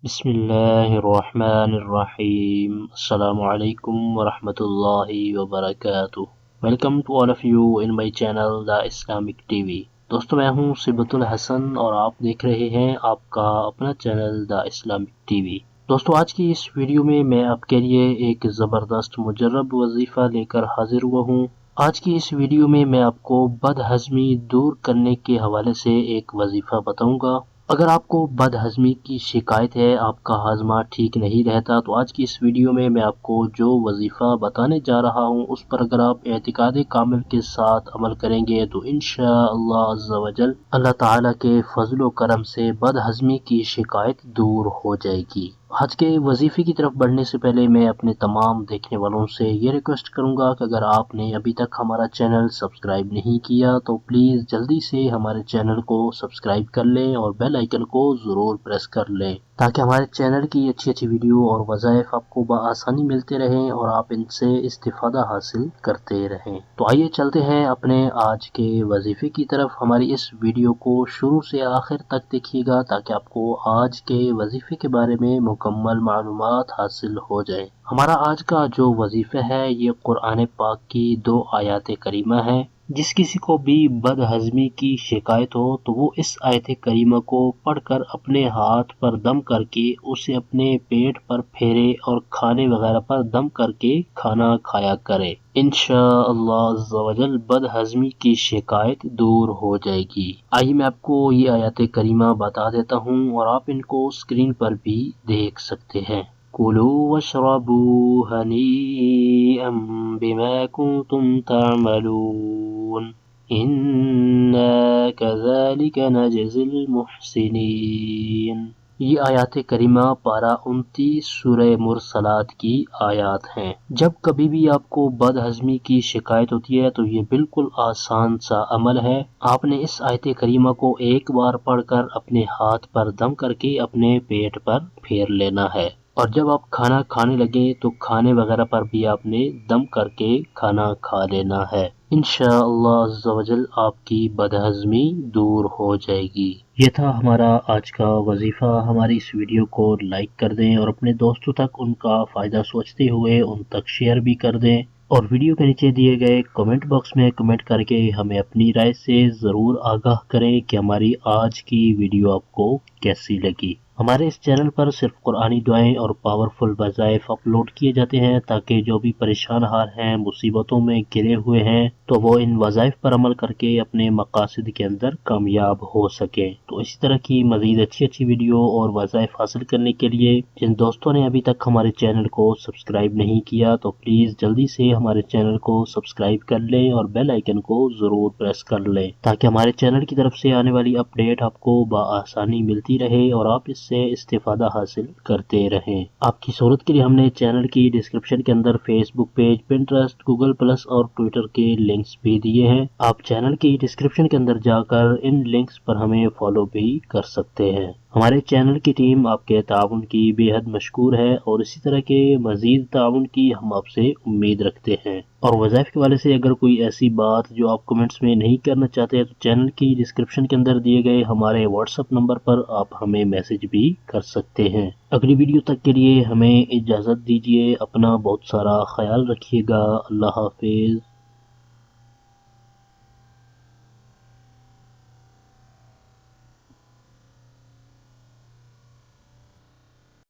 بسم اللہ الرحمن الرحیم۔ السلام علیکم ورحمۃ اللہ وبرکاتہ۔ Welcome to all of you in my channel the Islamic T V. دوستو میں ہوں صبت الحسن اور آپ دیکھ رہے ہیں آپ کا اپنا channel the Islamic T V. دوستو آج کی اس ویڈیو میں میں آپ کے لیے ایک زبردست مجرب وظیفہ لے کر حاضر ہوا ہوں۔ آج کی اس ویڈیو میں آپ کو بد ہضمی دور کرنے کے حوالے سے ایک وظیفہ بتاؤں گا۔ اگر آپ کو بد ہضمی کی شکایت ہے، آپ کا ہاضمہ ٹھیک نہیں رہتا، تو آج کی اس ویڈیو میں آپ کو جو وظیفہ بتانے جا رہا ہوں اس پر اگر آپ اعتقاد کامل کے ساتھ عمل کریں گے تو انشاءاللہ عز و جل اللہ تعالیٰ کے فضل و کرم سے بد ہضمی کی شکایت دور ہو جائے گی۔ آج کے وظیفے کی طرف بڑھنے سے پہلے میں اپنے تمام دیکھنے والوں سے یہ ریکویسٹ کروں گا کہ اگر آپ نے ابھی تک ہمارا چینل سبسکرائب نہیں کیا تو پلیز جلدی سے ہمارے چینل کو سبسکرائب کر لیں اور بیل آئیکن کو ضرور پریس کر لیں تاکہ ہمارے چینل کی اچھی ویڈیو اور وظائف آپ کو بآسانی ملتے رہیں اور آپ ان سے استفادہ حاصل کرتے رہیں۔ تو آئیے چلتے ہیں اپنے آج کے وظیفے کی طرف۔ ہماری اس ویڈیو کو شروع سے آخر تک دیکھیے گا تاکہ آپ کو آج کے وظیفے کے بارے میں مکمل معلومات حاصل ہو جائیں۔ ہمارا آج کا جو وظیفہ ہے یہ قرآن پاک کی 2 آیات کریمہ ہیں۔ جس کسی کو بھی بد ہضمی کی شکایت ہو تو وہ اس آیت کریمہ کو پڑھ کر اپنے ہاتھ پر دم کر کے اسے اپنے پیٹ پر پھیرے اور کھانے وغیرہ پر دم کر کے کھانا کھایا کرے۔ انشاءاللہ عز و جل بد ہضمی کی شکایت دور ہو جائے گی۔ آئیے میں آپ کو یہ آیات کریمہ بتا دیتا ہوں اور آپ ان کو اسکرین پر بھی دیکھ سکتے ہیں۔ کُلُوا واشربوا ہنیئا بما کنتم تعملون اِنَّا كَذَلِكَ نَجْزِي الْمُحْسِنِينَ۔ یہ آیات کریمہ پارہ 29 سورہ مرسلات کی آیات ہیں۔ جب کبھی بھی آپ کو بد ہضمی کی شکایت ہوتی ہے تو یہ بالکل آسان سا عمل ہے۔ آپ نے اس آیت کریمہ کو ایک بار پڑھ کر اپنے ہاتھ پر دم کر کے اپنے پیٹ پر پھیر لینا ہے، اور جب آپ کھانا کھانے لگیں تو کھانے وغیرہ پر بھی آپ نے دم کر کے کھانا کھا لینا ہے۔ انشاءاللہ عز و جل آپ کی بد ہضمی دور ہو جائے گی۔ یہ تھا ہمارا آج کا وظیفہ۔ ہماری اس ویڈیو کو لائک کر دیں اور اپنے دوستوں تک ان کا فائدہ سوچتے ہوئے ان تک شیئر بھی کر دیں، اور ویڈیو کے نیچے دیے گئے کمنٹ باکس میں کمنٹ کر کے ہمیں اپنی رائے سے ضرور آگاہ کریں کہ ہماری آج کی ویڈیو آپ کو کیسی لگی۔ ہمارے اس چینل پر صرف قرآنی دعائیں اور پاورفل وظائف اپلوڈ کیے جاتے ہیں تاکہ جو بھی پریشان حال ہیں، مصیبتوں میں گھرے ہوئے ہیں، تو وہ ان وظائف پر عمل کر کے اپنے مقاصد کے اندر کامیاب ہو سکیں۔ تو اسی طرح کی مزید اچھی ویڈیو اور وظائف حاصل کرنے کے لیے جن دوستوں نے ابھی تک ہمارے چینل کو سبسکرائب نہیں کیا تو پلیز جلدی سے ہمارے چینل کو سبسکرائب کر لیں اور بیل آئیکن کو ضرور پریس کر لیں تاکہ ہمارے چینل کی طرف سے آنے والی اپڈیٹ آپ کو بآسانی ملتی رہے اور آپ اس سے استفادہ حاصل کرتے رہیں۔ آپ کی سہولت کے لیے ہم نے چینل کی ڈسکرپشن کے اندر فیس بک پیج، پنٹرسٹ، گوگل پلس اور ٹویٹر کے لنکس بھی دیے ہیں۔ آپ چینل کی ڈسکرپشن کے اندر جا کر ان لنکس پر ہمیں فالو بھی کر سکتے ہیں۔ ہمارے چینل کی ٹیم آپ کے تعاون کی بے حد مشکور ہے اور اسی طرح کے مزید تعاون کی ہم آپ سے امید رکھتے ہیں۔ اور وظائف کے حوالے سے اگر کوئی ایسی بات جو آپ کمنٹس میں نہیں کرنا چاہتے تو چینل کی ڈسکرپشن کے اندر دیے گئے ہمارے واٹس ایپ نمبر پر آپ ہمیں میسج بھی کر سکتے ہیں۔ اگلی ویڈیو تک کے لیے ہمیں اجازت دیجیے۔ اپنا بہت سارا خیال رکھیے گا۔ اللہ حافظ۔